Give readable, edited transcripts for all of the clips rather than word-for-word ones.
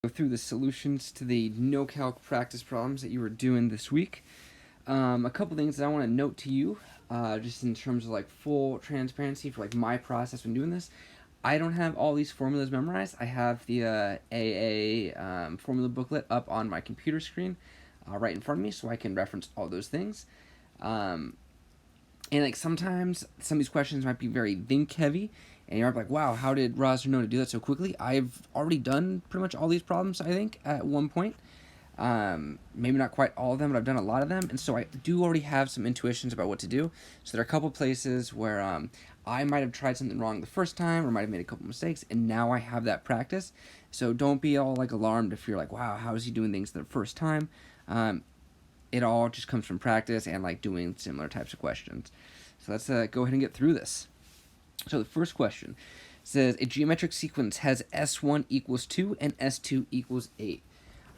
Go through the solutions to the no-calc practice problems that you were doing this week. A couple things that I want to note to you, just in terms of like full transparency for like my process when doing this. I don't have all these formulas memorized. I have the AA formula booklet up on my computer screen right in front of me, so I can reference all those things. And like sometimes some of these questions might be very think heavy, and you're like, wow, how did Rosner know to do that so quickly? I've already done pretty much all these problems, I think, at one point. Maybe not quite all of them, but I've done a lot of them, and so I do already have some intuitions about what to do. So there are a couple places where I might have tried something wrong the first time, or might have made a couple mistakes, and now I have that practice. So don't be all like alarmed if you're like, wow, how is he doing things the first time? It all just comes from practice and like doing similar types of questions. So let's go ahead and get through this. So the first question says a geometric sequence has S1 equals 2 and S2 equals 8.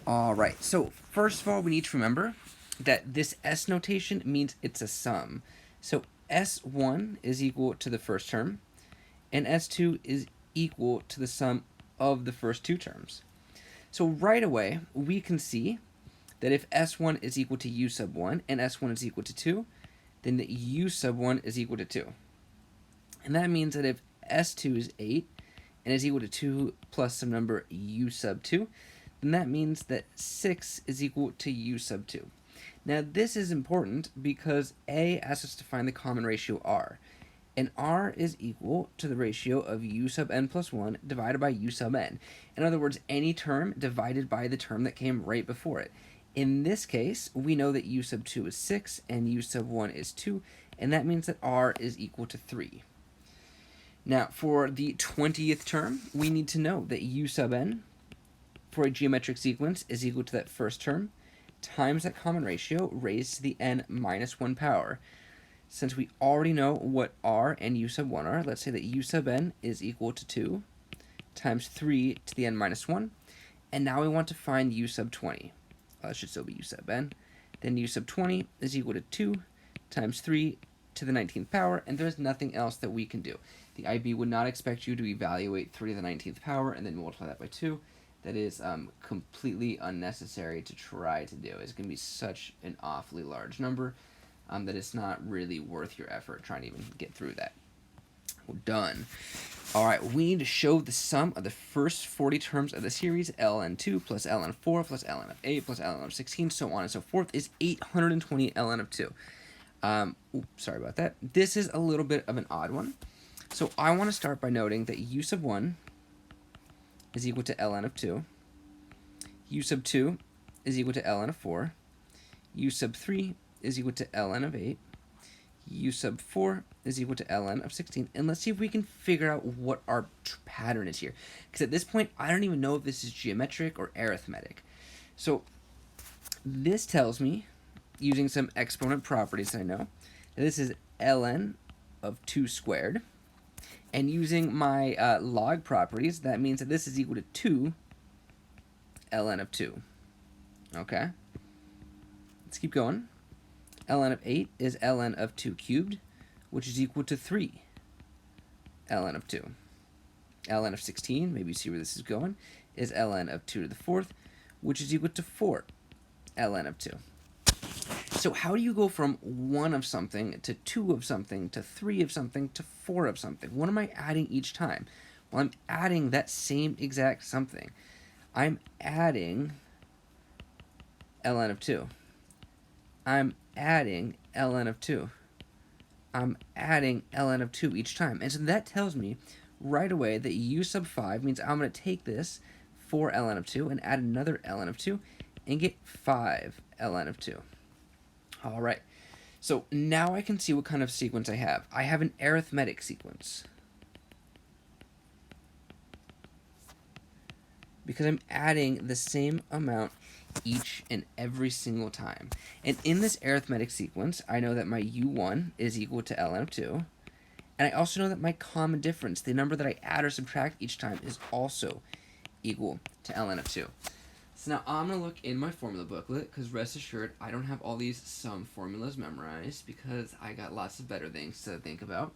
All right, so first of all, we need to remember that this S notation means it's a sum. So S1 is equal to the first term, and S2 is equal to the sum of the first two terms. So right away, we can see that if S1 is equal to U sub 1 and S1 is equal to 2, then the U sub 1 is equal to 2. And that means that if S2 is 8 and is equal to 2 plus some number U sub 2, then that means that 6 is equal to U sub 2. Now this is important because A asks us to find the common ratio R. And R is equal to the ratio of U sub n plus 1 divided by U sub n. In other words, any term divided by the term that came right before it. In this case, we know that U sub 2 is 6 and U sub 1 is 2, and that means that R is equal to 3. Now, for the 20th term, we need to know that U sub n for a geometric sequence is equal to that first term times that common ratio raised to the n minus 1 power. Since we already know what R and U sub 1 are, let's say that U sub n is equal to 2 times 3 to the n minus 1, and now we want to find U sub 20. It should still be U sub n. Then U sub 20 is equal to 2 times 3 to the 19th power, and there's nothing else that we can do. The IB would not expect you to evaluate 3 to the 19th power and then multiply that by 2. That is completely unnecessary to try to do. It's going to be such an awfully large number that it's not really worth your effort trying to even get through that. Well, done. All right, we need to show the sum of the first 40 terms of the series, ln2 plus ln4 plus ln of 8 plus ln of 16, so on and so forth, is 820 ln of 2. Oops, sorry about that. This is a little bit of an odd one. So I want to start by noting that U sub 1 is equal to ln of 2. U sub 2 is equal to ln of 4. U sub 3 is equal to ln of 8. U sub 4 is equal to ln of 16. And let's see if we can figure out what our pattern is here. Because at this point, I don't even know if this is geometric or arithmetic. So this tells me, using some exponent properties I know, that this is ln of 2 squared. And using my log properties, that means that this is equal to 2 ln of 2. Okay? Let's keep going. Ln of 8 is ln of 2 cubed, which is equal to 3 ln of 2. Ln of 16, maybe you see where this is going, is ln of 2 to the 4th, which is equal to 4 ln of 2. So how do you go from 1 of something to 2 of something to 3 of something to 4 of something? What am I adding each time? Well, I'm adding that same exact something. I'm adding ln of 2. I'm adding ln of 2. I'm adding ln of 2 each time. And so that tells me right away that U sub 5 means I'm going to take this 4 ln of 2 and add another ln of 2 and get 5 ln of 2. All right, so now I can see what kind of sequence I have. I have an arithmetic sequence because I'm adding the same amount each and every single time. And in this arithmetic sequence, I know that my U1 is equal to ln of 2, and I also know that my common difference, the number that I add or subtract each time, is also equal to ln of 2. So now I'm going to look in my formula booklet, because rest assured, I don't have all these sum formulas memorized, because I got lots of better things to think about.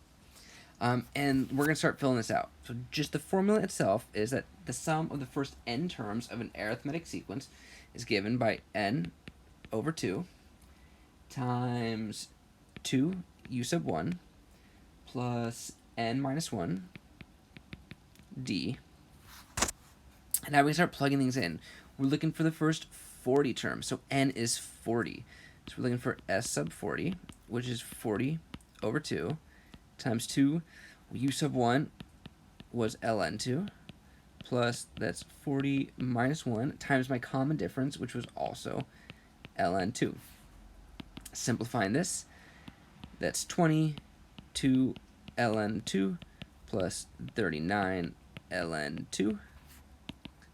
And we're going to start filling this out. So just the formula itself is that the sum of the first n terms of an arithmetic sequence is given by n over 2 times 2 u sub 1 plus n minus 1 d. And now we can start plugging things in. We're looking for the first 40 terms, so n is 40. So we're looking for s sub 40, which is 40 over 2 times 2 u sub 1 was ln2 plus that's 40 minus 1 times my common difference, which was also ln2. Simplifying this, that's 22 ln2 plus 39 ln2.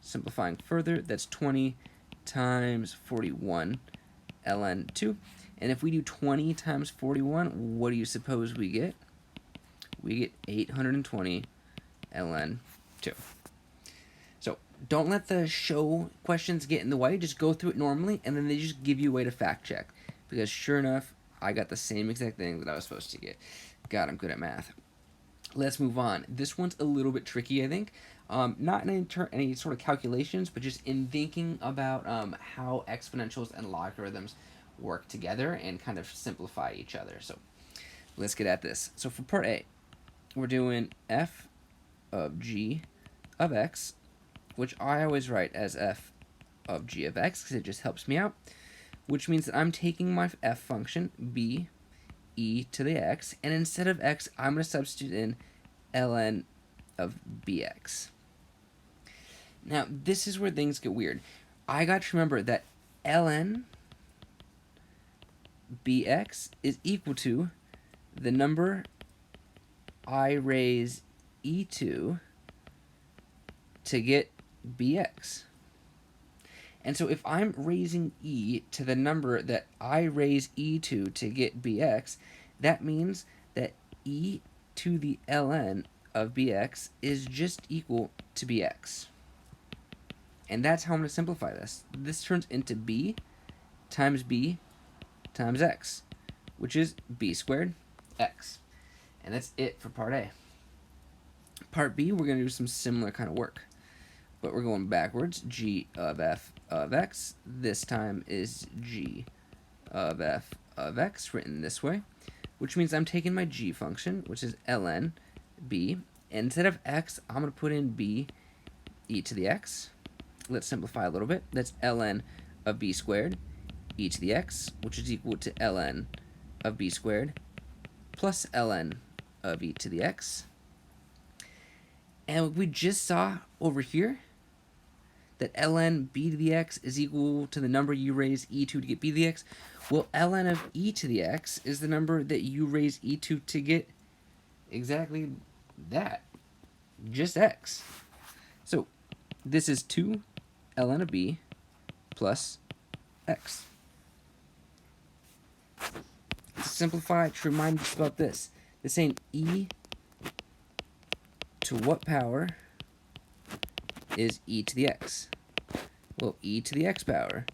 Simplifying further, that's 20 times 41 ln2. And if we do 20 times 41, what do you suppose we get? We get 820 ln2. So don't let the show questions get in the way. Just go through it normally, and then they just give you a way to fact check. Because sure enough, I got the same exact thing that I was supposed to get. God, I'm good at math. Let's move on. This one's a little bit tricky, I think. Not in any sort of calculations, but just in thinking about how exponentials and logarithms work together and kind of simplify each other. So let's get at this. So for part A, we're doing f of g of x, which I always write as f of g of x because it just helps me out, which means that I'm taking my f function, b e to the x, and instead of x, I'm going to substitute in ln of bx. Now, this is where things get weird. I got to remember that ln bx is equal to the number I raise e2 to get bx. And so if I'm raising e to the number that I raise e2 to get bx, that means that e to the ln of bx is just equal to bx. And that's how I'm going to simplify this. This turns into b times x, which is b squared x. And that's it for part A. Part B, we're going to do some similar kind of work. But we're going backwards. G of f of x. This time is g of f of x, written this way. Which means I'm taking my g function, which is ln b. And instead of x, I'm going to put in b e to the x. Let's simplify a little bit. That's ln of b squared e to the x, which is equal to ln of b squared plus ln of e to the x. And we just saw over here that ln b to the x is equal to the number you raise e2 to get b to the x. Well, ln of e to the x is the number that you raise e2 to get exactly that, just x. So this is 2 ln of b plus x. To simplify, to remind us about this, this ain't e to what power is e to the x? Well, e to the x power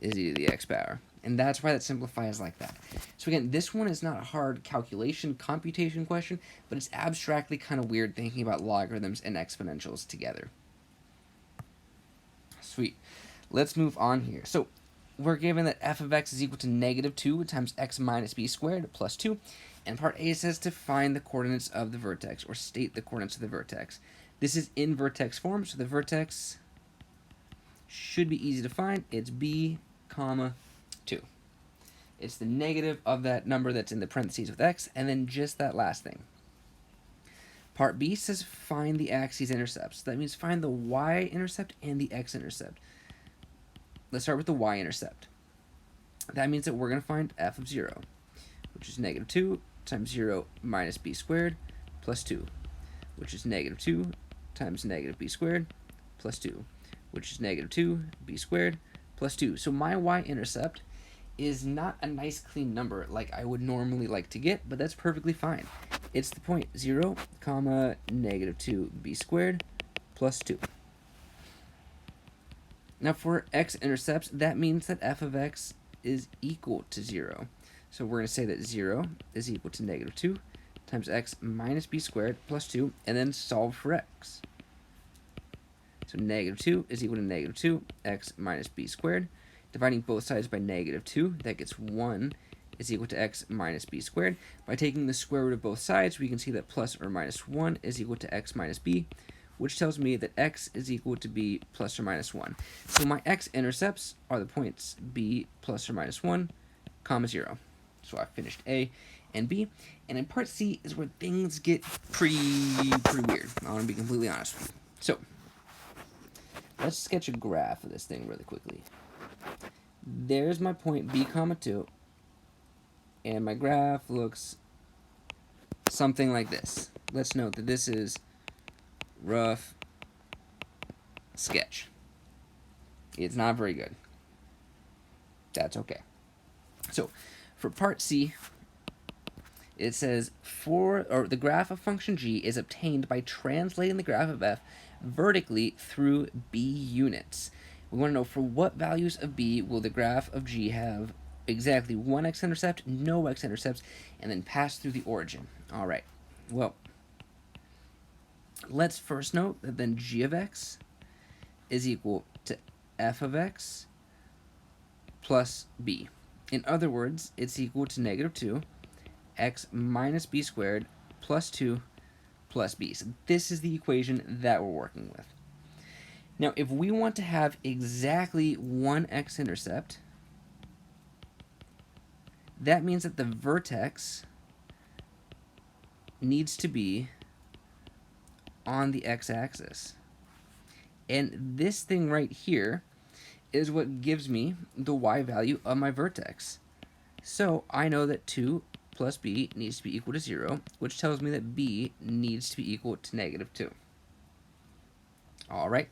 is e to the x power. And that's why that simplifies like that. So again, this one is not a hard calculation, computation question, but it's abstractly kind of weird thinking about logarithms and exponentials together. Sweet. Let's move on here. So we're given that f of x is equal to negative 2 times x minus b squared plus 2. And part A says to find the coordinates of the vertex, or state the coordinates of the vertex. This is in vertex form, so the vertex should be easy to find. It's b, comma, 2. It's the negative of that number that's in the parentheses with x, and then just that last thing. Part B says find the axes intercepts. That means find the y-intercept and the x-intercept. Let's start with the y-intercept. That means that we're going to find f of 0, which is negative 2 times 0 minus b squared plus 2, which is negative 2 times negative b squared plus 2, which is negative 2 b squared plus 2. So my y-intercept is not a nice clean number like I would normally like to get, but that's perfectly fine. It's the point 0, comma, negative 2b squared plus 2. Now for x-intercepts, that means that f of x is equal to 0. So we're going to say that 0 is equal to negative 2 times x minus b squared plus 2, and then solve for x. So negative 2 is equal to negative 2, x minus b squared. Dividing both sides by negative 2, that gets 1 is equal to x minus b squared. By taking the square root of both sides, we can see that plus or minus 1 is equal to x minus b, which tells me that x is equal to b plus or minus 1. So my x-intercepts are the points b plus or minus 1, comma 0. So I finished A and B. And in part C is where things get pretty weird. I want to be completely honest with you. So let's sketch a graph of this thing really quickly. There's my point b comma 2. And my graph looks something like this. Let's note that this is rough sketch. It's not very good. That's okay. So for part C, it says the graph of function g is obtained by translating the graph of f vertically through b units. We want to know for what values of b will the graph of g have exactly one x-intercept, no x-intercepts, and then pass through the origin. All right. Well, let's first note that then g of x is equal to f of x plus b. In other words, it's equal to negative 2 x minus b squared plus 2 plus b. So this is the equation that we're working with. Now, if we want to have exactly one x-intercept, that means that the vertex needs to be on the x-axis. And this thing right here is what gives me the y value of my vertex. So I know that 2 plus b needs to be equal to 0, which tells me that b needs to be equal to negative 2. All right.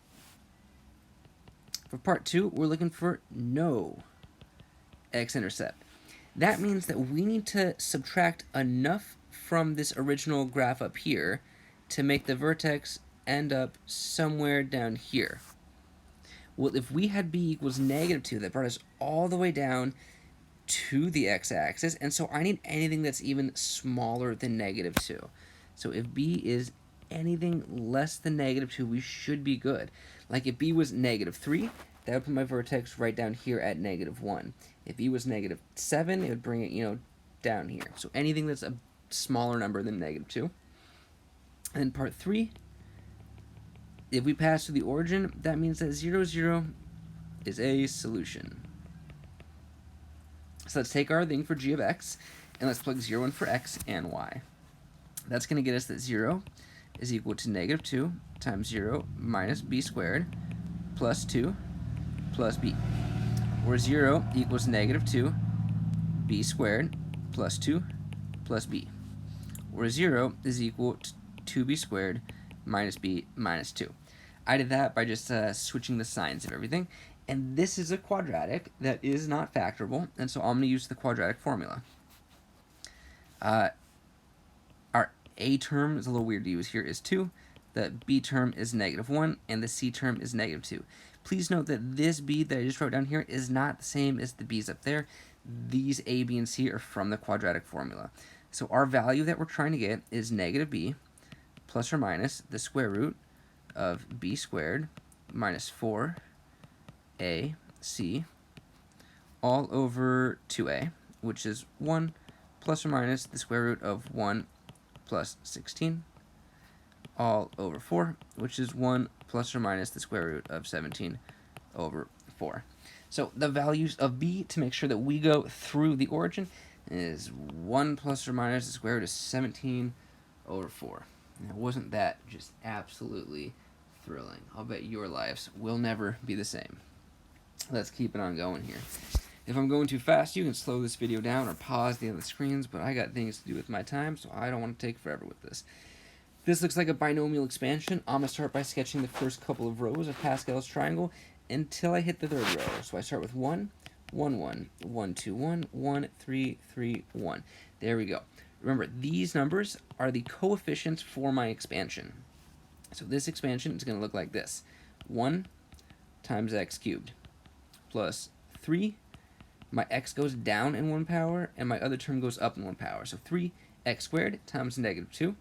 For part 2, we're looking for no x-intercept. That means that we need to subtract enough from this original graph up here to make the vertex end up somewhere down here. Well, if we had b equals negative 2, that brought us all the way down to the x-axis, and so I need anything that's even smaller than negative 2. So if b is anything less than negative 2, we should be good. Like if b was negative 3, that would put my vertex right down here at negative 1. If b was negative 7, it would bring it, down here. So anything that's a smaller number than negative 2. And then part 3, if we pass through the origin, that means that 0, 0 is a solution. So let's take our thing for g of x, and let's plug 0 in for x and y. That's going to get us that 0 is equal to negative 2 times 0 minus b squared plus 2 plus b, where 0 equals negative 2 b squared plus 2 plus b, where 0 is equal to 2b squared minus b minus 2. I did that by just switching the signs of everything, and this is a quadratic that is not factorable, and so I'm going to use the quadratic formula. Our a term is a little weird to use here, is 2, the b term is negative 1, and the c term is negative 2. Please note that this b that I just wrote down here is not the same as the b's up there. These a, b, and c are from the quadratic formula. So our value that we're trying to get is negative b plus or minus the square root of b squared minus 4ac all over 2a, which is 1 plus or minus the square root of 1 plus 16 all over 4, which is 1 plus or minus the square root of 17 over 4. So the values of b to make sure that we go through the origin is 1 plus or minus the square root of 17 over 4. Now, wasn't that just absolutely thrilling? I'll bet your lives will never be the same. Let's keep it on going here. If I'm going too fast, you can slow this video down or pause the other screens, but I got things to do with my time, so I don't want to take forever with this. This looks like a binomial expansion. I'm going to start by sketching the first couple of rows of Pascal's triangle until I hit the third row. So I start with 1, 1, 1, 1, 2, 1, 1, 3, 3, 1. There we go. Remember, these numbers are the coefficients for my expansion. So this expansion is going to look like this. 1 times x cubed plus 3. My x goes down in 1 power, and my other term goes up in 1 power. So 3 x squared times negative 2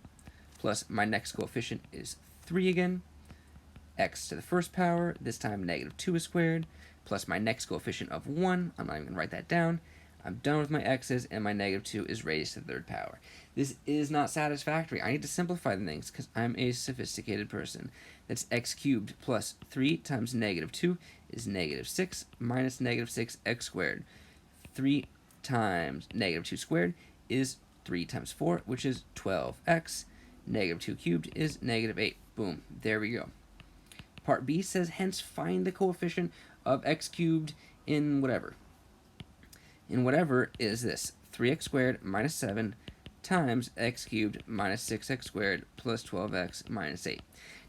plus my next coefficient is 3 again, x to the first power, this time negative 2 is squared, plus my next coefficient of 1, I'm not even going to write that down. I'm done with my x's, and my negative 2 is raised to the third power. This is not satisfactory. I need to simplify the things because I'm a sophisticated person. That's x cubed plus 3 times negative 2 is negative 6 minus negative 6x squared. 3 times negative 2 squared is 3 times 4, which is 12x. Negative 2 cubed is negative 8. Boom. There we go. Part B says, hence find the coefficient of x cubed in whatever. In whatever is this, 3x squared minus 7 times x cubed minus 6x squared plus 12x minus 8.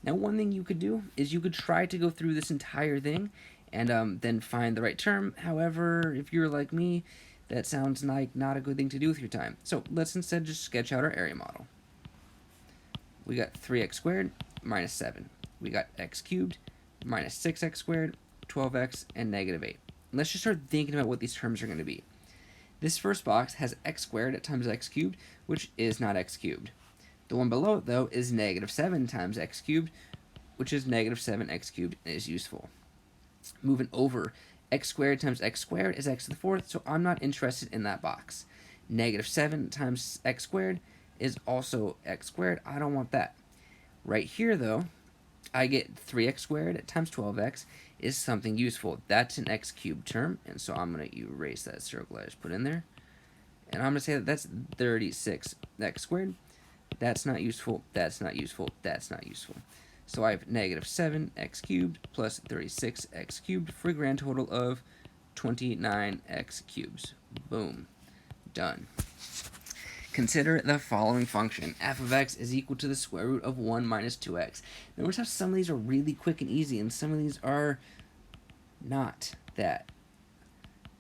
Now, one thing you could do is you could try to go through this entire thing and then find the right term. However, if you're like me, that sounds like not a good thing to do with your time. So let's instead just sketch out our area model. We got 3x squared minus 7. We got x cubed minus 6x squared, 12x, and negative 8. Let's just start thinking about what these terms are going to be. This first box has x squared times x cubed, which is not x cubed. The one below it, though, is negative 7 times x cubed, which is negative 7x cubed and is useful. Moving over, x squared times x squared is x to the fourth, so I'm not interested in that box. Negative 7 times x squared is also x squared. I don't want that. Right here, though, I get 3x squared times 12x is something useful. That's an x cubed term, and so I'm going to erase that circle I just put in there. And I'm going to say that that's 36x squared. That's not useful, that's not useful, that's not useful. So I have negative 7x cubed plus 36x cubed for a grand total of 29x cubes. Boom. Done. Consider the following function. F of x is equal to the square root of 1 minus 2x. Notice how some of these are really quick and easy, and some of these are not that.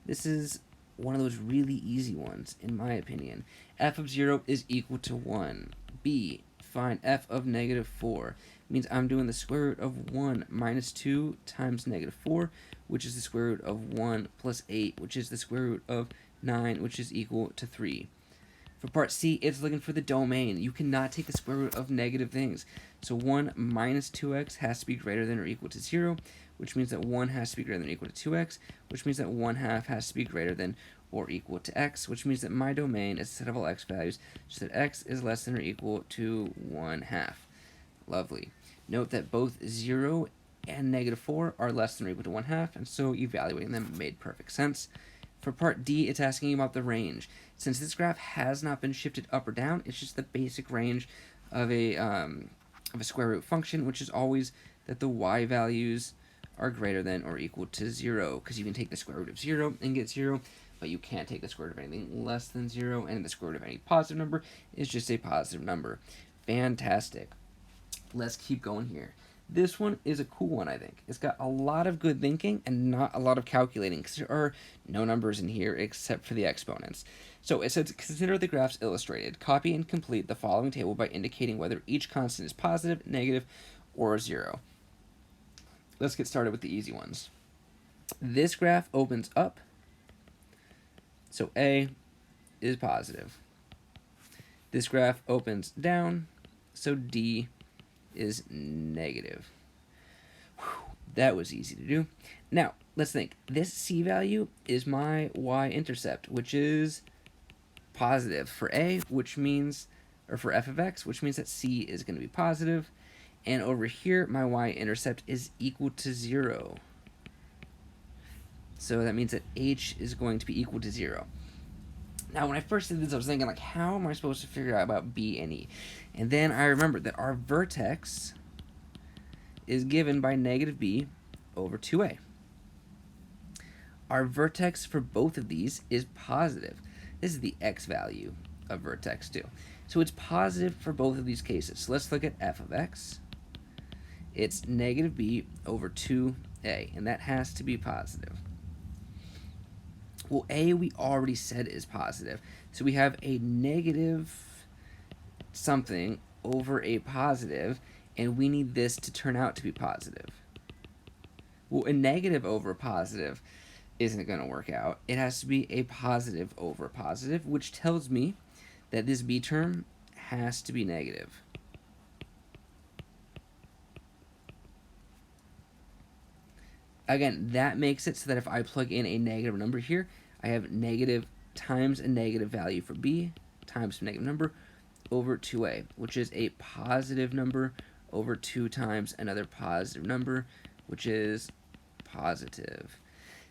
This is one of those really easy ones, in my opinion. F of 0 is equal to 1. B, find f of negative 4. Means I'm doing the square root of 1 minus 2 times negative 4, which is the square root of 1 plus 8, which is the square root of 9, which is equal to 3. For part C, it's looking for the domain. You cannot take the square root of negative things. So 1 minus 2x has to be greater than or equal to 0, which means that 1 has to be greater than or equal to 2x, which means that 1/2 has to be greater than or equal to x, which means that my domain is a set of all x values so that x is less than or equal to 1/2. Lovely. Note that both 0 and negative 4 are less than or equal to 1/2, and so evaluating them made perfect sense. For part D, it's asking about the range. Since this graph has not been shifted up or down, it's just the basic range of a square root function, which is always that the y values are greater than or equal to 0, because you can take the square root of 0 and get 0, but you can't take the square root of anything less than 0, and the square root of any positive number is just a positive number. Fantastic. Let's keep going here. This one is a cool one, I think. It's got a lot of good thinking and not a lot of calculating, because there are no numbers in here except for the exponents. So it says, consider the graphs illustrated. Copy and complete the following table by indicating whether each constant is positive, negative, or 0. Let's get started with the easy ones. This graph opens up, so A is positive. This graph opens down, so D is negative. Whew, that was easy to do. Now, let's think. This C value is my y-intercept, which is positive for A, which means, or for f of x, which means that C is going to be positive. And over here, my y-intercept is equal to 0. So that means that h is going to be equal to 0. Now, when I first did this, I was thinking, like, how am I supposed to figure out about B and E? And then I remembered that our vertex is given by negative B over 2A. Our vertex for both of these is positive. This is the x value of vertex 2. So it's positive for both of these cases. So let's look at f of x. It's negative B over 2A, and that has to be positive. Well, A we already said is positive, so we have a negative something over a positive, and we need this to turn out to be positive. Well, a negative over a positive isn't going to work out. It has to be a positive over a positive, which tells me that this b term has to be negative. Again, that makes it so that if I plug in a negative number here, I have negative times a negative value for b times a negative number over 2a, which is a positive number over 2 times another positive number, which is positive.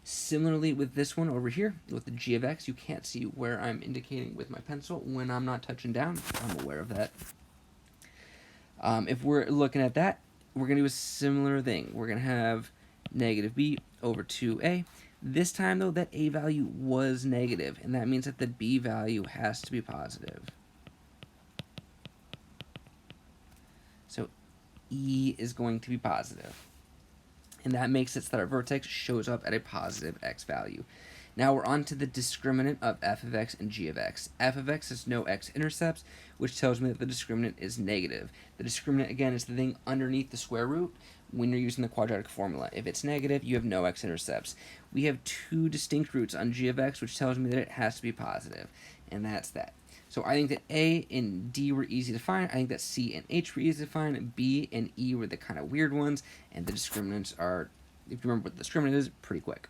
Similarly with this one over here, with the g of x, you can't see where I'm indicating with my pencil when I'm not touching down. I'm aware of that. If we're looking at that, we're going to do a similar thing. We're going to have negative b over 2a. This time, though, that a value was negative, and that means that the b value has to be positive. So e is going to be positive. And that makes it so that our vertex shows up at a positive x value. Now we're on to the discriminant of f of x and g of x. F of x has no x-intercepts, which tells me that the discriminant is negative. The discriminant, again, is the thing underneath the square root when you're using the quadratic formula. If it's negative, you have no x-intercepts. We have two distinct roots on g of x, which tells me that it has to be positive, and that's that. So I think that A and D were easy to find. I think that C and H were easy to find. B and E were the kind of weird ones, and the discriminants are, if you remember what the discriminant is, pretty quick.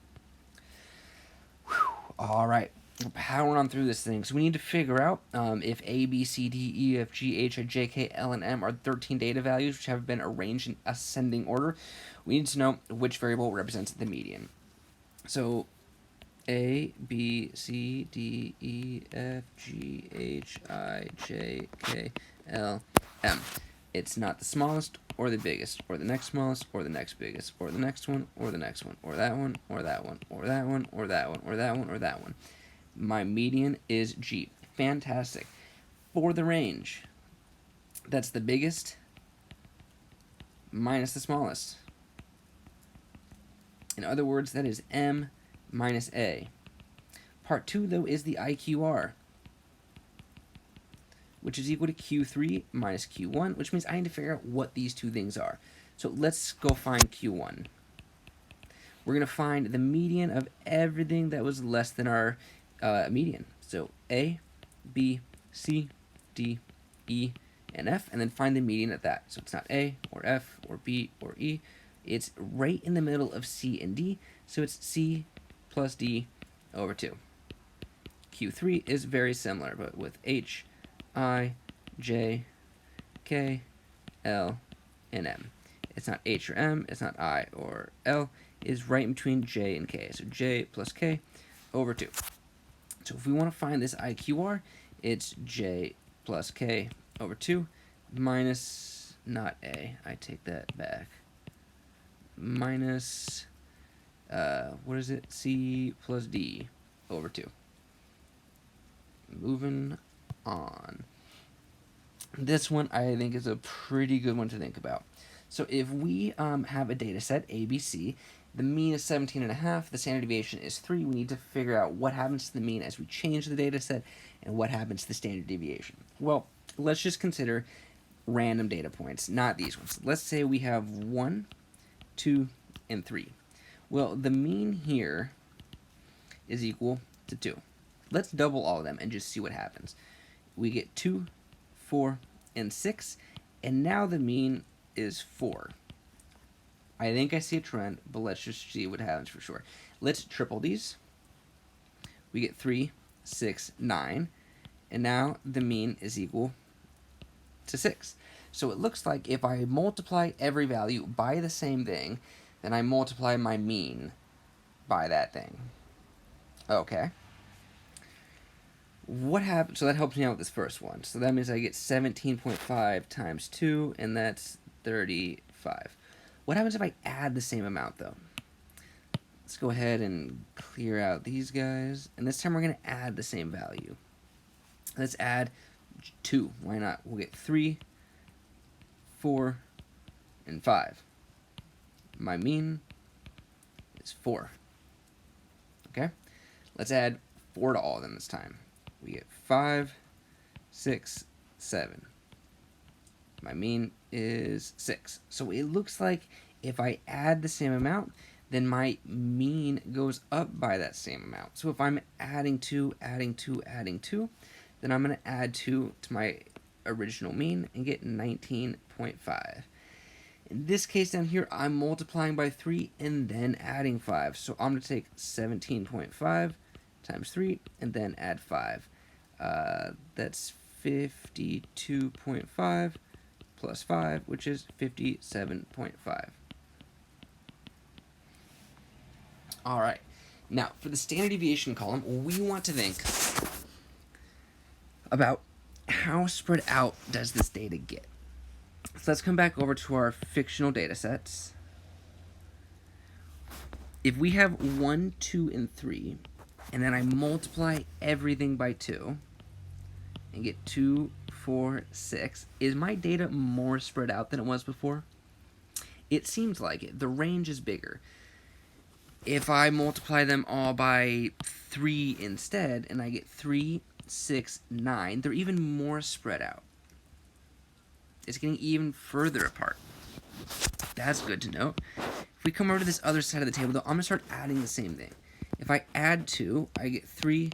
Whew. All right, we're powering on through this thing. So we need to figure out if A, B, C, D, E, F, G, H, I, J, K, L, and M are 13 data values which have been arranged in ascending order. We need to know which variable represents the median. So A, B, C, D, E, F, G, H, I, J, K, L, M. It's not the smallest or the biggest, or the next smallest, or the next biggest, or the next one, or the next one, or that one, or that one, or that one, or that one, or that one, or that one. My median is G. Fantastic. For the range, that's the biggest minus the smallest. In other words, that is M minus A. Part 2, though, is the IQR, which is equal to Q3 minus Q1, which means I need to figure out what these two things are. So let's go find Q1. We're going to find the median of everything that was less than our median. So A, B, C, D, E, and F, and then find the median at that. So it's not A, or F, or B, or E. It's right in the middle of C and D, so it's C plus D over 2. Q3 is very similar, but with H, I, J, K, L, and M. It's not H or M, it's not I or L, it's right in between J and K. So J plus K over 2. So if we want to find this IQR, it's J plus K over 2 minus, not A, I take that back, minus, what is it, C plus D over 2. Moving on. This one I think is a pretty good one to think about. So if we have a data set, ABC, the mean is 17.5, the standard deviation is 3, we need to figure out what happens to the mean as we change the data set and what happens to the standard deviation. Well, let's just consider random data points, not these ones. Let's say we have 1, 2, and 3. Well, the mean here is equal to 2. Let's double all of them and just see what happens. We get 2, 4, and 6, and now the mean is 4. I think I see a trend, but let's just see what happens for sure. Let's triple these. We get 3, 6, 9, and now the mean is equal to 6. So it looks like if I multiply every value by the same thing, then I multiply my mean by that thing. Okay. What happens? So that helps me out with this first one. So that means I get 17.5 times 2, and that's 35. What happens if I add the same amount, though? Let's go ahead and clear out these guys. And this time we're going to add the same value. Let's add 2. Why not? We'll get 3, 4, and 5. My mean is 4. Okay? Let's add 4 to all of them this time. We get 5, 6, 7. My mean is 6. So it looks like if I add the same amount, then my mean goes up by that same amount. So if I'm adding 2, adding 2, adding 2, then I'm going to add 2 to my original mean and get 19.5. In this case down here, I'm multiplying by 3 and then adding 5. So I'm going to take 17.5 times 3 and then add 5. That's 52.5 plus 5, which is 57.5. All right. Now, for the standard deviation column, we want to think about how spread out does this data get. So let's come back over to our fictional data sets. If we have 1, 2, and 3, and then I multiply everything by 2, and get 2, 4, 6, is my data more spread out than it was before? It seems like it. The range is bigger. If I multiply them all by 3 instead, and I get 3, 6, 9, they're even more spread out. It's getting even further apart. That's good to know. If we come over to this other side of the table, though, I'm going to start adding the same thing. If I add 2, I get 3,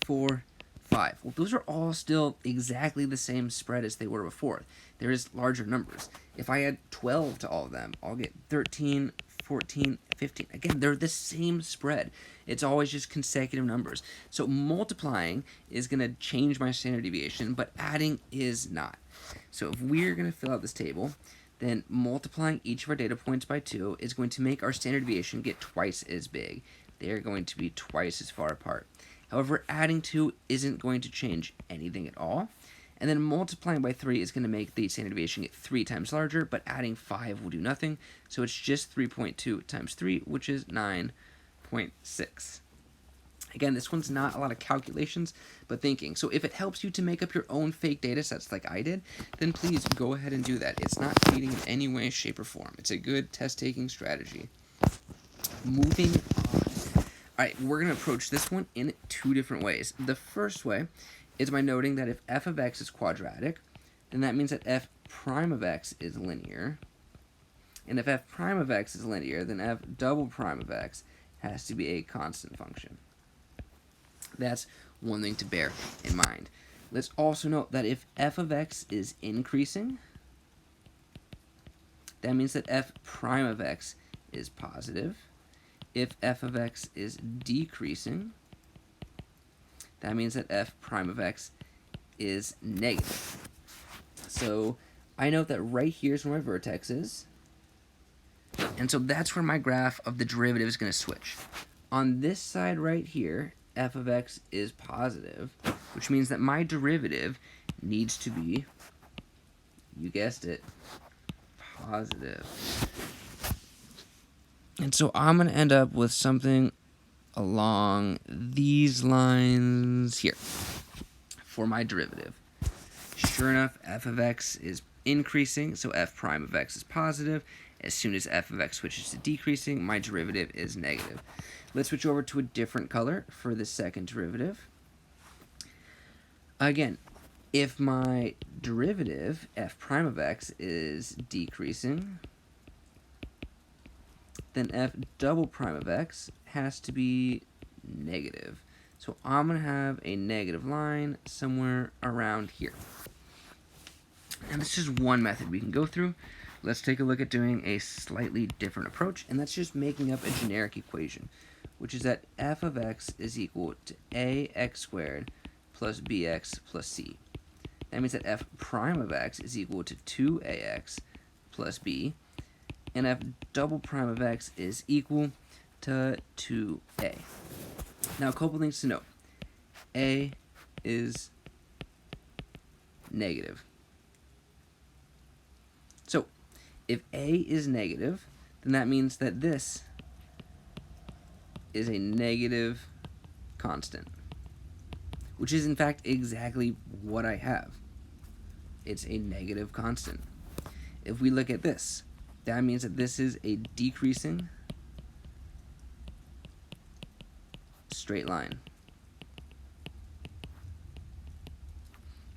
4, 5. Well, those are all still exactly the same spread as they were before. There is larger numbers. If I add 12 to all of them, I'll get 13, 14, 15. Again, they're the same spread. It's always just consecutive numbers. So multiplying is going to change my standard deviation, but adding is not. So if we're going to fill out this table, then multiplying each of our data points by 2 is going to make our standard deviation get twice as big. They're going to be twice as far apart. However, adding 2 isn't going to change anything at all. And then multiplying by 3 is going to make the standard deviation get 3 times larger, but adding 5 will do nothing. So it's just 3.2 times 3, which is 9.6. Again, this one's not a lot of calculations, but thinking. So if it helps you to make up your own fake data sets like I did, then please go ahead and do that. It's not cheating in any way, shape, or form. It's a good test-taking strategy. Moving on. All right, we're going to approach this one in 2 different ways. The first way is by noting that if f of x is quadratic, then that means that f prime of x is linear. And if f prime of x is linear, then f double prime of x has to be a constant function. That's one thing to bear in mind. Let's also note that if f of x is increasing, that means that f prime of x is positive. If f of x is decreasing, that means that f prime of x is negative. So I note that right here is where my vertex is. And so that's where my graph of the derivative is going to switch. On this side right here, f of x is positive, which means that my derivative needs to be, you guessed it, positive. And so I'm going to end up with something along these lines here for my derivative. Sure enough, f of x is increasing, so f prime of x is positive. As soon as f of x switches to decreasing, my derivative is negative. Let's switch over to a different color for the second derivative. Again, if my derivative, f prime of x, is decreasing, then f double prime of x has to be negative. So I'm going to have a negative line somewhere around here. And this is one method we can go through. Let's take a look at doing a slightly different approach, and that's just making up a generic equation, which is that f of x is equal to ax squared plus bx plus c. That means that f prime of x is equal to 2ax plus b, and f double prime of x is equal to 2a. Now, a couple things to note. A is negative. So, if a is negative, then that means that this is a negative constant, which is in fact exactly what I have. It's a negative constant. If we look at this, that means that this is a decreasing straight line.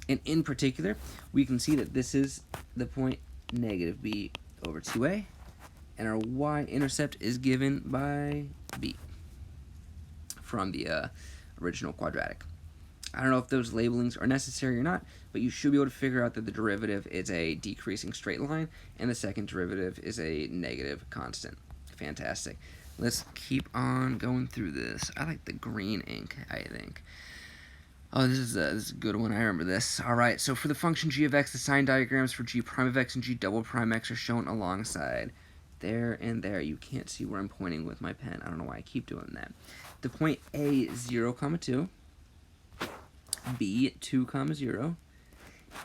And in particular, we can see that this is the point negative b over 2a, and our y-intercept is given by b from the original quadratic. I don't know if those labelings are necessary or not, but you should be able to figure out that the derivative is a decreasing straight line and the second derivative is a negative constant. Fantastic. Let's keep on going through this. I like the green ink, I think. Oh, this is a good one. I remember this. All right, so for the function g of x, the sign diagrams for g prime of x and g double prime x are shown alongside. There and there. You can't see where I'm pointing with my pen. I don't know why I keep doing that. The point A, 0, 2, B, 2, 0,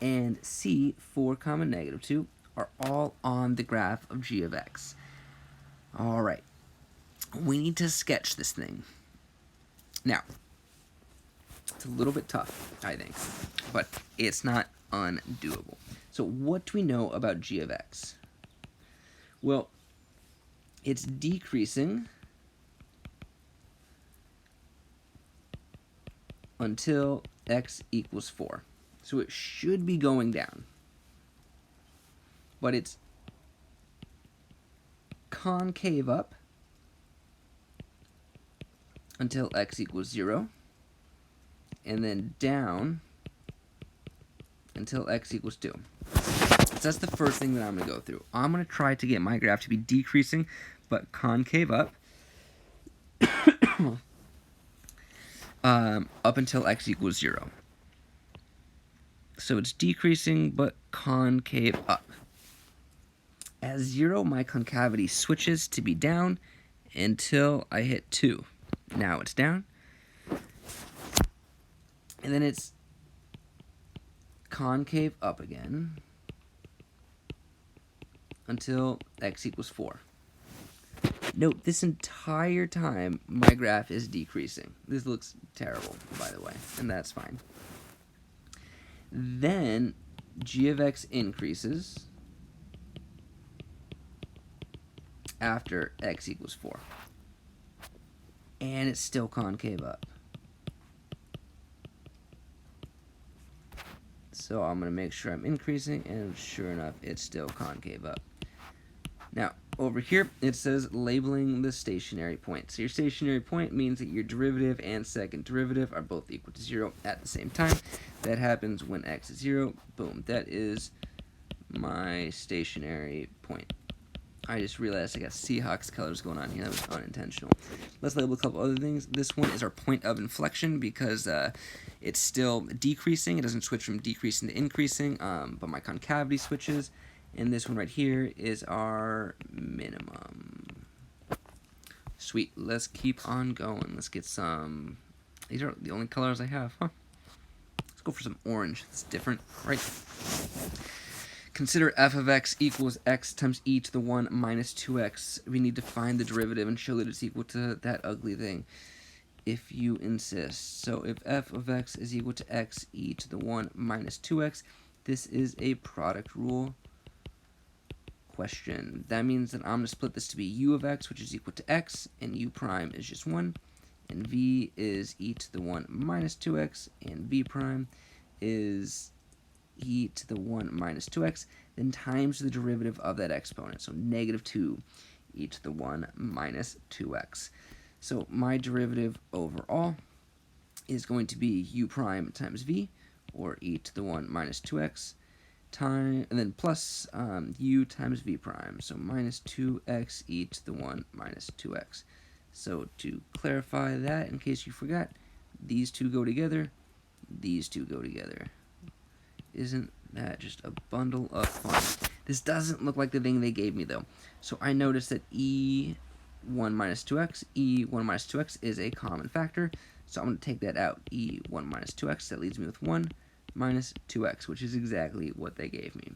and C, 4, negative 2 are all on the graph of g of x. All right. We need to sketch this thing. Now, it's a little bit tough, I think, but it's not undoable. So what do we know about g of x? Well, it's decreasing until x equals 4. So it should be going down, but it's concave up until x equals 0, and then down until x equals 2. So that's the first thing that I'm going to go through. I'm going to try to get my graph to be decreasing, but concave up, up until x equals 0. So it's decreasing, but concave up. At 0, my concavity switches to be down until I hit 2. Now it's down. And then it's concave up again until x equals 4. Note, this entire time, my graph is decreasing. This looks terrible, by the way, and that's fine. Then, g of x increases after x equals 4. And it's still concave up. So I'm going to make sure I'm increasing, and sure enough, it's still concave up. Now, over here, it says labeling the stationary point. So your stationary point means that your derivative and second derivative are both equal to 0 at the same time. That happens when x is 0. Boom. That is my stationary point. I just realized I got Seahawks colors going on here. That was unintentional. Let's label a couple other things. This one is our point of inflection because it's still decreasing. It doesn't switch from decreasing to increasing, but my concavity switches. And this one right here is our minimum. Sweet. Let's keep on going. Let's get some... These are the only colors I have, huh? Let's go for some orange. It's different, right? Consider f of x equals x times e to the 1 minus 2x. We need to find the derivative and show that it's equal to that ugly thing, if you insist. So if f of x is equal to x e to the 1 minus 2x, this is a product rule question. That means that I'm going to split this to be u of x, which is equal to x, and u prime is just 1, and v is e to the 1 minus 2x, and v prime is e to the 1 minus 2x, then times the derivative of that exponent, so negative 2 e to the 1 minus 2x. So my derivative overall is going to be u prime times v, or e to the 1 minus 2x, and then plus u times v prime, so minus 2x e to the 1 minus 2x. So to clarify that, in case you forgot, these two go together, these two go together. Isn't that just a bundle of fun? This doesn't look like the thing they gave me, though. So I noticed that e1 minus 2x, e1 minus 2x is a common factor. So I'm going to take that out, e1 minus 2x. That leaves me with 1 minus 2x, which is exactly what they gave me.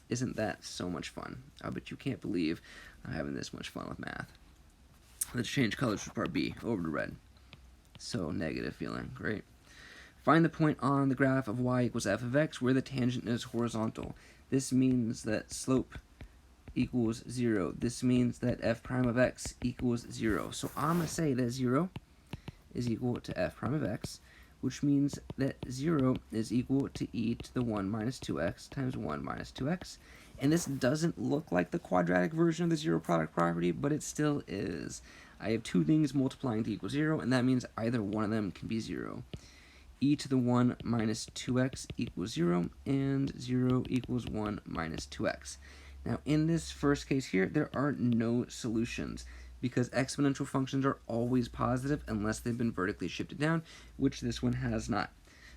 Isn't that so much fun? I bet you can't believe I'm having this much fun with math. Let's change colors for part B, over to red. So negative feeling, great. Find the point on the graph of y equals f of x where the tangent is horizontal. This means that slope equals 0. This means that f prime of x equals 0. So I'm going to say that 0 is equal to f prime of x, which means that 0 is equal to e to the 1 minus 2x times 1 minus 2x. And this doesn't look like the quadratic version of the zero product property, but it still is. I have two things multiplying to equal 0, and that means either one of them can be 0. e to the 1 minus 2x equals 0, and 0 equals 1 minus 2x. Now, in this first case here, there are no solutions because exponential functions are always positive unless they've been vertically shifted down, which this one has not.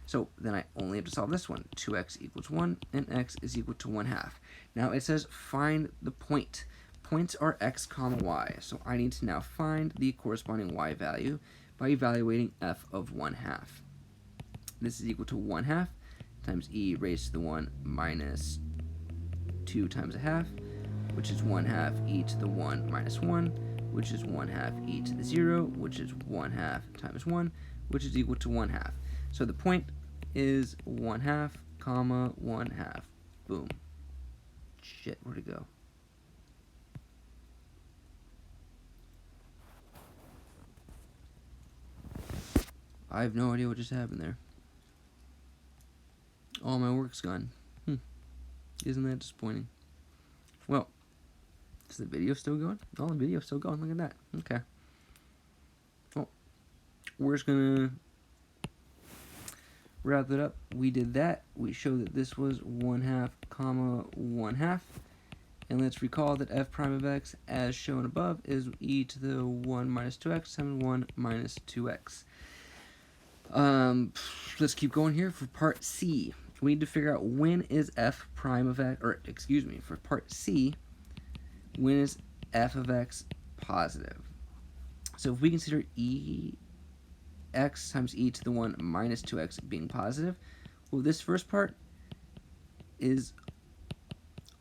So then I only have to solve this one. 2x equals 1, and x is equal to 1/2. Now it says find the point. Points are x comma y, so I need to now find the corresponding y value by evaluating f of 1/2. This is equal to 1/2 times e raised to the 1 minus 2 times 1/2, which is 1/2 e to the 1 minus 1, which is 1/2 e to the 0, which is 1/2 times 1, which is equal to 1/2. So the point is 1/2 comma 1/2. Boom. Shit, where'd it go? I have no idea what just happened there. All my work's gone. Isn't that disappointing? Well, is the video still going? Oh, the video's still going. Look at that. Okay. Well, we're just gonna wrap it up. We did that. We showed that this was 1/2 comma 1/2. And let's recall that f prime of x, as shown above, is e to the 1 minus 2x times 1 minus 2x. Let's keep going here. For part C, we need to figure out when is f prime of x, or excuse me, for part C, when is f of x positive? So if we consider x times e to the 1 minus 2x being positive, well, this first part is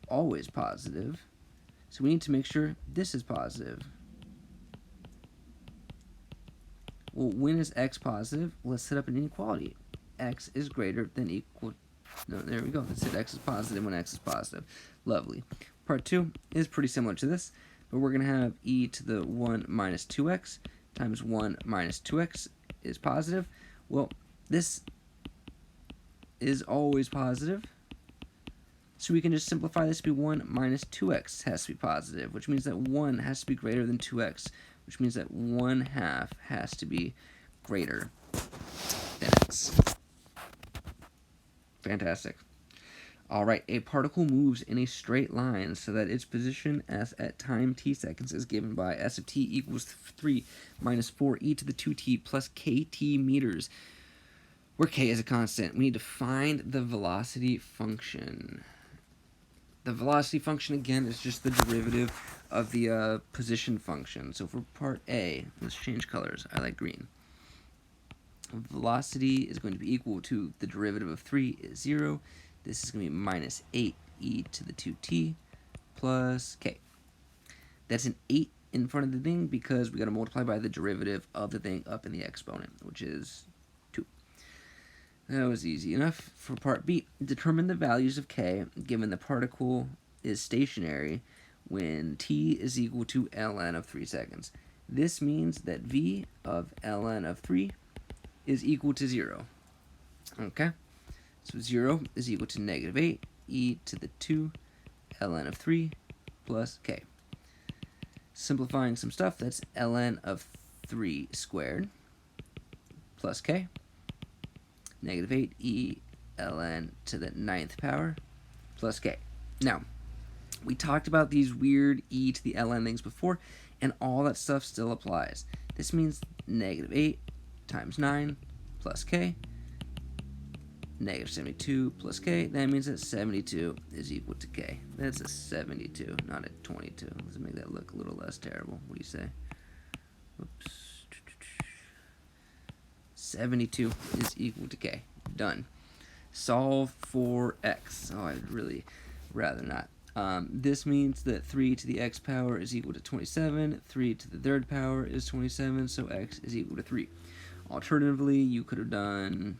always positive, so we need to make sure this is positive. Well, when is x positive? Let's set up an inequality. X is greater than equal. No, there we go. Let's say x is positive when x is positive. Lovely. Part 2 is pretty similar to this, but we're going to have e to the 1 minus 2x times 1 minus 2x is positive. Well, this is always positive, so we can just simplify this to be 1 minus 2x has to be positive, which means that 1 has to be greater than 2x, which means that 1/2 has to be greater than x. Fantastic. All right, a particle moves in a straight line so that its position s at time t seconds is given by s of t equals 3 minus 4 e to the 2t plus kt meters, where k is a constant. We need to find the velocity function. The velocity function, again, is just the derivative of the position function. So for part A, let's change colors. I like green. Velocity is going to be equal to the derivative of 3 is 0. This is going to be minus 8 e to the 2t plus k. That's an 8 in front of the thing because we got to multiply by the derivative of the thing up in the exponent, which is 2. That was easy enough. For part B, determine the values of k given the particle is stationary when t is equal to ln of 3 seconds. This means that v of ln of 3 is equal to 0. Okay? So 0 is equal to negative 8 e to the 2 ln of 3 plus k. Simplifying some stuff, that's ln of 3 squared plus k. Negative 8 e ln to the 9th power plus k. Now, we talked about these weird e to the ln things before, and all that stuff still applies. This means negative 8 times 9 plus k, negative 72 plus k. That means that 72 is equal to k. That's a 72, not a 22. Let's make that look a little less terrible. What do you say? Oops. 72 is equal to k. Done. Solve for x. Oh, I'd really rather not. This means that 3 to the x power is equal to 27. 3 to the 3rd power is 27, so x is equal to 3. Alternatively, you could have done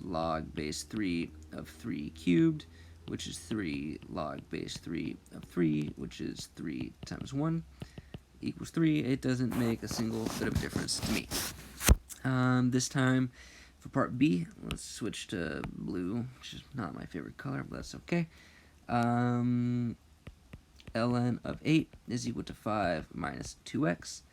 log base 3 of 3 cubed, which is 3 log base 3 of 3, which is 3 times 1 equals 3. It doesn't make a single bit of difference to me. This time, for part B, let's switch to blue, which is not my favorite color, but that's okay. Ln of 8 is equal to 5 minus 2x.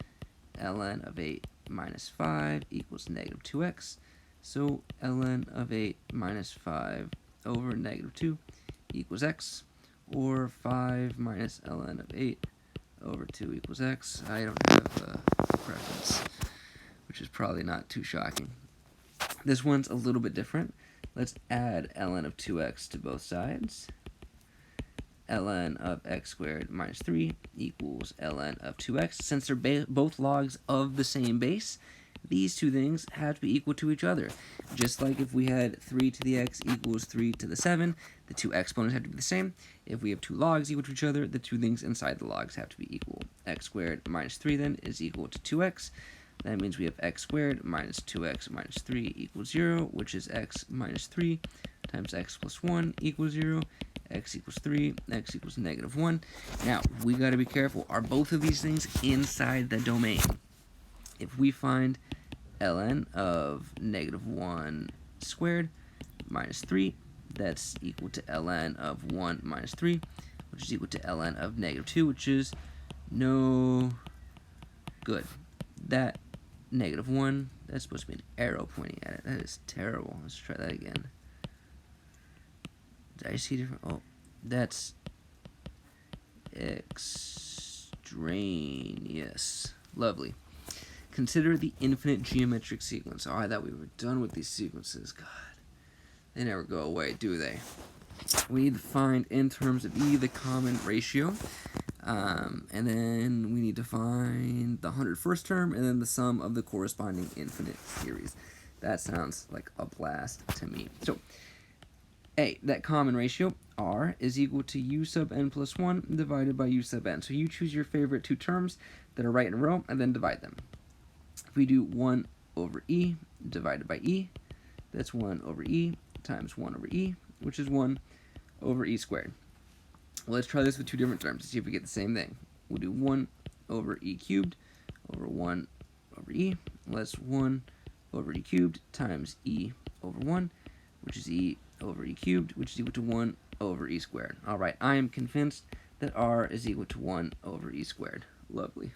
Ln of 8 minus 5 equals negative 2x. So ln of 8 minus 5 over negative 2 equals x, or 5 minus ln of 8 over 2 equals x. I don't have a preference, which is probably not too shocking. This one's a little bit different. Let's add ln of 2x to both sides. Ln of x squared minus 3 equals ln of 2x. Since they're both logs of the same base, these two things have to be equal to each other. Just like if we had 3 to the x equals 3 to the 7, the two exponents have to be the same. If we have two logs equal to each other, the two things inside the logs have to be equal. X squared minus 3 then is equal to 2x. That means we have x squared minus 2x minus 3 equals 0, which is x minus 3 times x plus 1 equals 0. X equals 3, x equals negative 1. Now, we got to be careful. Are both of these things inside the domain? If we find ln of negative 1 squared minus 3, that's equal to ln of 1 minus 3, which is equal to ln of negative 2, which is no good. That negative 1, that's supposed to be an arrow pointing at it. That is terrible. Let's try that again. Did I see different? Oh, that's extraneous. Lovely. Consider the infinite geometric sequence. Oh, I thought we were done with these sequences. God, they never go away, do they? We need to find, in terms of e, the common ratio. And then we need to find the 101st term, and then the sum of the corresponding infinite series. That sounds like a blast to me. So, A, that common ratio, R, is equal to U sub n plus 1 divided by U sub n. So you choose your favorite two terms that are right in a row, and then divide them. If we do 1 over E divided by E, that's 1 over E times 1 over E, which is 1 over E squared. Well, let's try this with two different terms to see if we get the same thing. We'll do 1 over E cubed over 1 over E. Well, that's 1 over E cubed times E over 1, which is E over E cubed, which is equal to 1 over E squared. All right, I am convinced that R is equal to 1 over E squared. Lovely.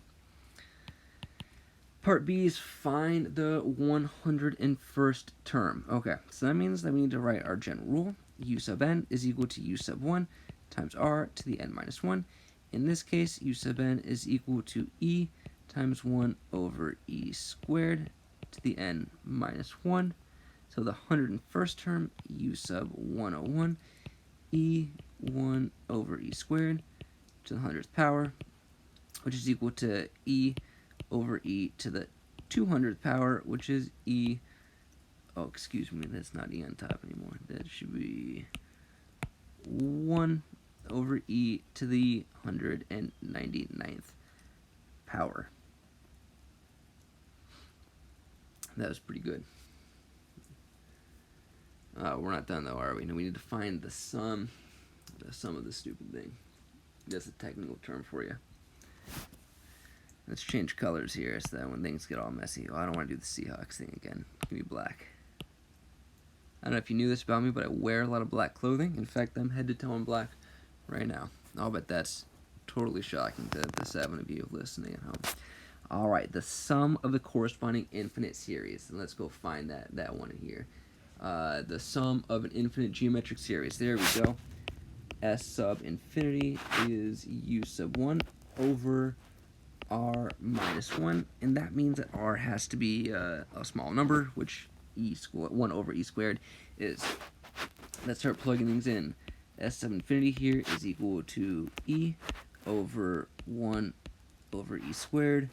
Part B is find the 101st term. Okay, so that means that we need to write our general rule. U sub n is equal to U sub 1 times R to the n minus 1. In this case, U sub n is equal to E times 1 over E squared to the n minus 1. So the 101st term, U sub 101, E 1 over E squared to the 100th power, which is equal to E over E to the 200th power, which is E, oh, excuse me, that's not E on top anymore. That should be 1 over E to the 199th power. That was pretty good. We're not done though, are we? No, we need to find the sum of the stupid thing. That's a technical term for you. Let's change colors here so that when things get all messy. Oh, I don't want to do the Seahawks thing again. It's going to be black. I don't know if you knew this about me, but I wear a lot of black clothing. In fact, I'm head to toe in black right now. I'll bet that's totally shocking to the 7 of you listening at home. All right, the sum of the corresponding infinite series. And let's go find that one here. The sum of an infinite geometric series. There we go. S sub infinity is U sub 1 over R minus 1, and that means that R has to be a small number, which 1 over E squared is. Let's start plugging things in. S sub infinity here is equal to E over 1 over E squared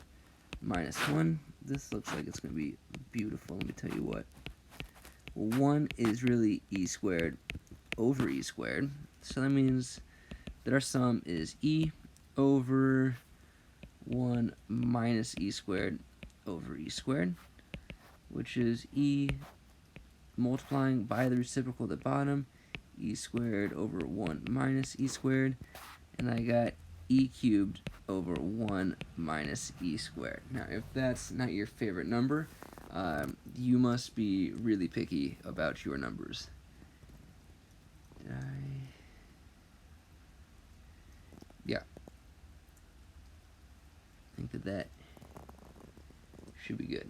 minus 1. This looks like it's going to be beautiful, let me tell you what. 1 is really E squared over E squared, so that means that our sum is E over 1 minus E squared over E squared, which is E multiplying by the reciprocal at the bottom, E squared over 1 minus E squared, and I got E cubed over 1 minus E squared. Now, if that's not your favorite number, you must be really picky about your numbers. Yeah. I think that should be good.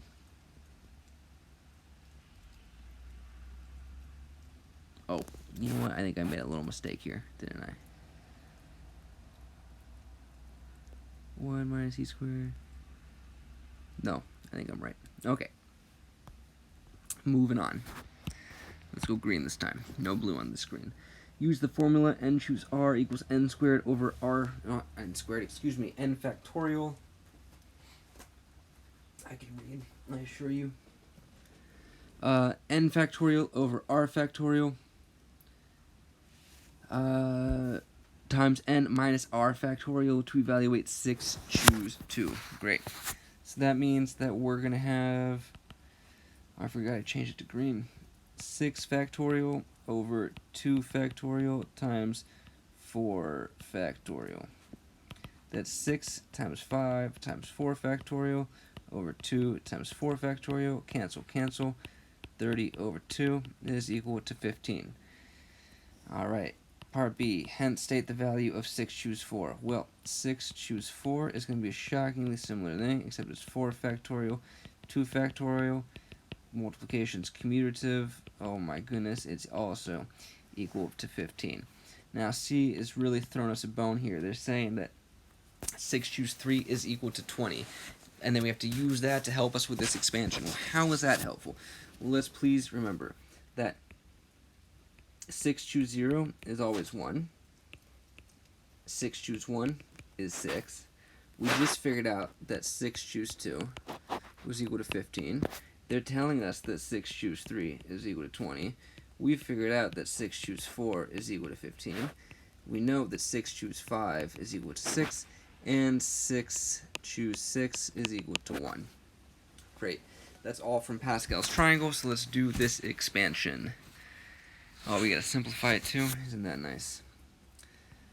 You know what? I think I made a little mistake here, didn't I? 1 minus e squared. No, I think I'm right. Okay. Moving on. Let's go green this time. No blue on the screen. Use the formula n choose r equals n squared over r, not n squared, excuse me, n factorial. I can read, I assure you. N factorial over r factorial times n minus r factorial to evaluate 6, choose 2. Great. So that means that we're going to have, I forgot I changed it to green, 6 factorial over 2 factorial times 4 factorial. That's 6 times 5 times 4 factorial over 2 times 4 factorial. Cancel, cancel. 30 over 2 is equal to 15. Alright, part B. Hence state the value of 6 choose 4. Well, 6 choose 4 is going to be a shockingly similar thing, except it's 4 factorial, 2 factorial. Multiplication's commutative. Oh my goodness, it's also equal to 15. Now C is really throwing us a bone here. They're saying that 6 choose 3 is equal to 20. And then we have to use that to help us with this expansion. Well, how is that helpful? Well, let's please remember that 6 choose 0 is always 1. 6 choose 1 is 6. We just figured out that 6 choose 2 was equal to 15. They're telling us that 6 choose 3 is equal to 20. We figured out that 6 choose 4 is equal to 15. We know that 6 choose 5 is equal to 6. And 6 choose 6 is equal to 1. Great. That's all from Pascal's triangle, so let's do this expansion. Oh, we gotta simplify it too. Isn't that nice?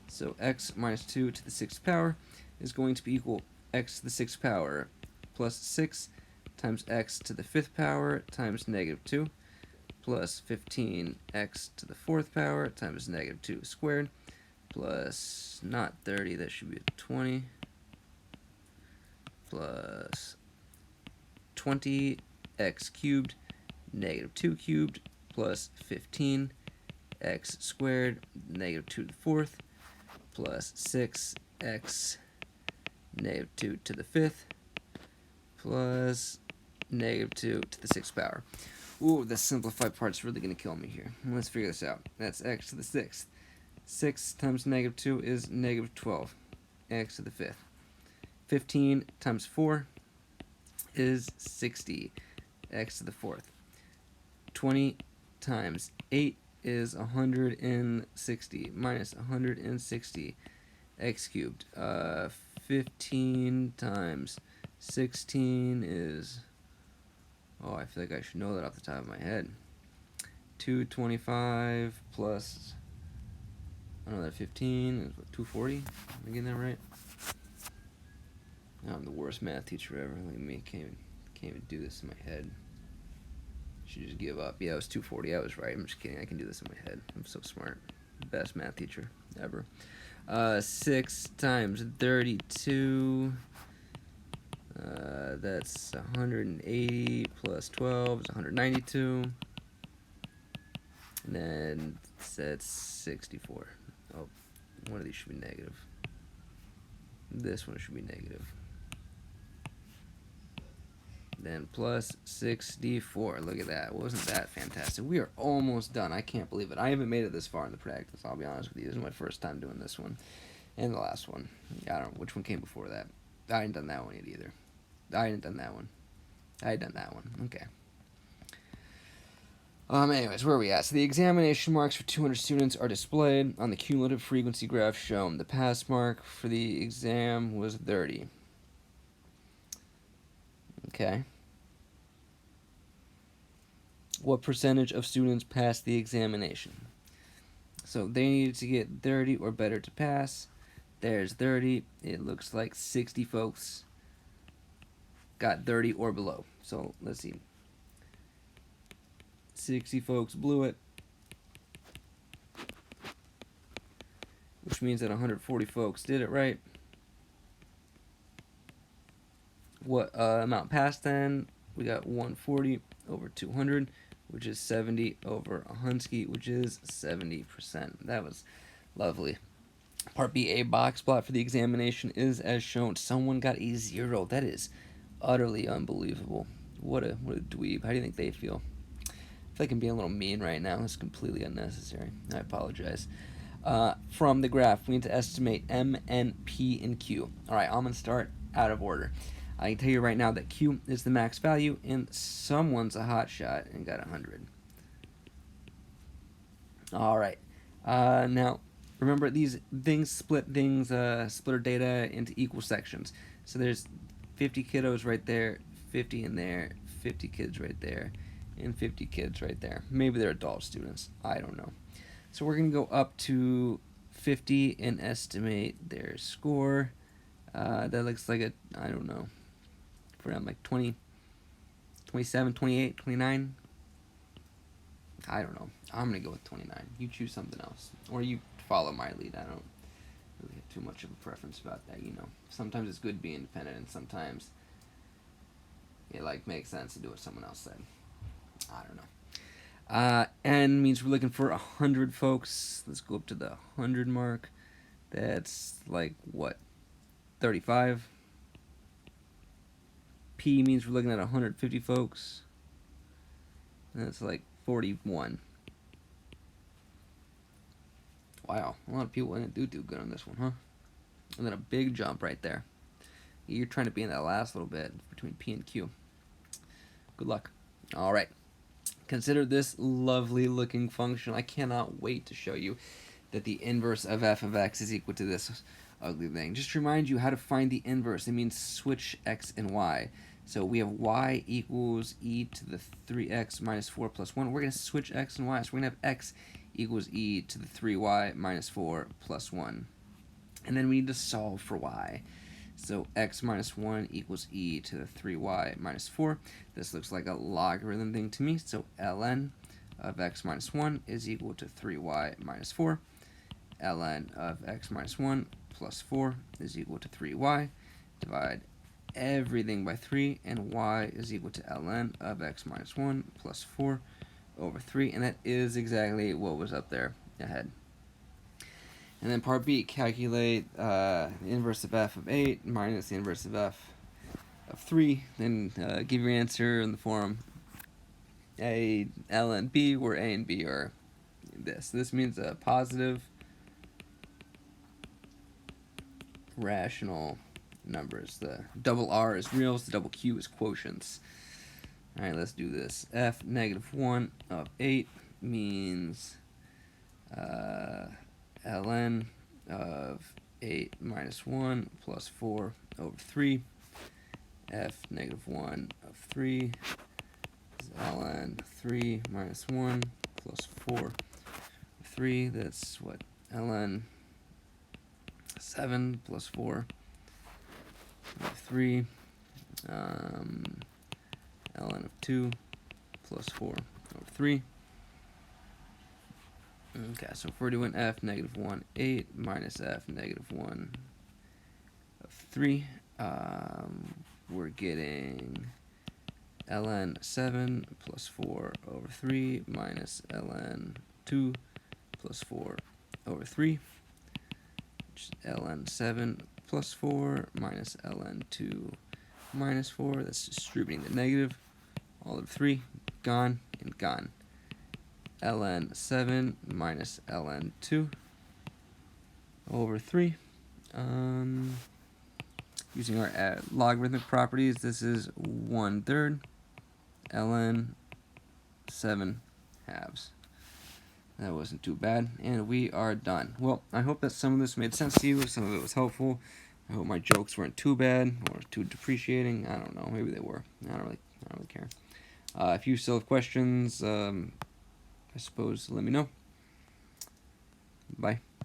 So x minus 2 to the 6th power is going to be equal x to the 6th power plus 6 times x to the 5th power times negative 2 plus 15x to the 4th power times negative 2 squared plus not 30, that should be a 20, plus 20x cubed negative 2 cubed plus 15x squared negative 2 to the 4th plus 6x negative 2 to the 5th plus negative 2 to the 6th power. Ooh, the simplified part's really going to kill me here. Let's figure this out. That's x to the 6th. 6 times negative 2 is negative 12. X to the 5th. 15 times 4 is 60. X to the 4th. 20 times 8 is 160 minus 160 x cubed. 15 times 16 is, oh, I feel like I should know that off the top of my head. 225 plus another 15 is what, 240? Am I getting that right? I'm the worst math teacher ever. Look at me, can't even do this in my head. Should just give up. Yeah, it was 240. I was right. I'm just kidding. I can do this in my head. I'm so smart. Best math teacher ever. 6 times 32. That's 180 plus 12 is 192. And then that's 64. Oh, one of these should be negative. This one should be negative. Then plus 64. Look at that. Wasn't that fantastic? We are almost done. I can't believe it. I haven't made it this far in the practice, I'll be honest with you. This is my first time doing this one. And the last one. I don't know which one came before that. I hadn't done that one yet either. I hadn't done that one. I had done that one. Okay. Anyways, where are we at? So the examination marks for 200 students are displayed on the cumulative frequency graph shown. The pass mark for the exam was 30. Okay. What percentage of students passed the examination? So they needed to get 30 or better to pass. There's 30. It looks like 60 folks got 30 or below. So let's see. 60 folks blew it, which means that 140 folks did it right. What amount passed then? We got 140 over 200, which is 70 over a Hunsky, which is 70%. That was lovely. Part B, a box plot for the examination is as shown. Someone got a 0. That is utterly unbelievable. What a dweeb. How do you think they feel? I feel like I'm being a little mean right now. It's completely unnecessary. I apologize. From the graph, we need to estimate M, N, P, and Q. Alright, I'm going to start out of order. I can tell you right now that Q is the max value, and someone's a hot shot and got 100. Alright. Now, remember, these things split our data into equal sections. So there's 50 kiddos right there, 50 in there, 50 kids right there, and 50 kids right there. Maybe they're adult students. I don't know. So we're going to go up to 50 and estimate their score. That looks like a, I don't know, around like 20, 27, 28, 29. I don't know. I'm going to go with 29. You choose something else. Or you follow my lead. I don't really have too much of a preference about that, you know. Sometimes it's good being independent, and sometimes it like makes sense to do what someone else said. I don't know. N means we're looking for 100 folks. Let's go up to the 100 mark. That's like what? 35. P means we're looking at 150 folks. That's like 41. Wow, a lot of people didn't do too good on this one, huh? And then a big jump right there. You're trying to be in that last little bit between P and Q. Good luck. All right. Consider this lovely looking function. I cannot wait to show you that the inverse of f of x is equal to this ugly thing. Just to remind you how to find the inverse. It means switch x and y. So we have y equals e to the 3x minus 4 plus 1. We're going to switch x and y. So we're going to have x equals e to the 3y minus 4 plus 1. And then we need to solve for y. So x minus 1 equals e to the 3y minus 4. This looks like a logarithm thing to me. So ln of x minus 1 is equal to 3y minus 4. ln of x minus 1 plus 4 is equal to 3y. Divide everything by 3, and y is equal to ln of x minus 1 plus 4 over 3. And that is exactly what was up there ahead. And then part B, calculate the inverse of f of 8 minus the inverse of f of 3. Then give your answer in the form a, L, and B, where A and B are this. This means a positive rational numbers. The double R is reals, the double Q is quotients. Alright, let's do this. F negative 1 of 8 means ln of 8 minus 1 plus 4 over 3. F negative 1 of 3 is ln 3 minus 1 plus 4 over 3. That's what? Ln 7 plus 4 over 3. Ln of 2 plus 4 over 3. Okay, so if we're doing f negative 1, 8 minus f negative 1 of 3, we're getting ln 7 plus 4 over 3 minus ln 2 plus 4 over 3, which is ln 7 plus 4 minus ln 2 minus 4. That's distributing the negative. All of 3, gone and gone. ln 7 minus ln 2 over 3. Using our logarithmic properties, this is 1/3 ln 7 halves. That wasn't too bad, and we are done. Well, I hope that some of this made sense to you, some of it was helpful. I hope my jokes weren't too bad or too depreciating. I don't know, maybe they were. I don't really care. If you still have questions, I suppose let me know. Bye.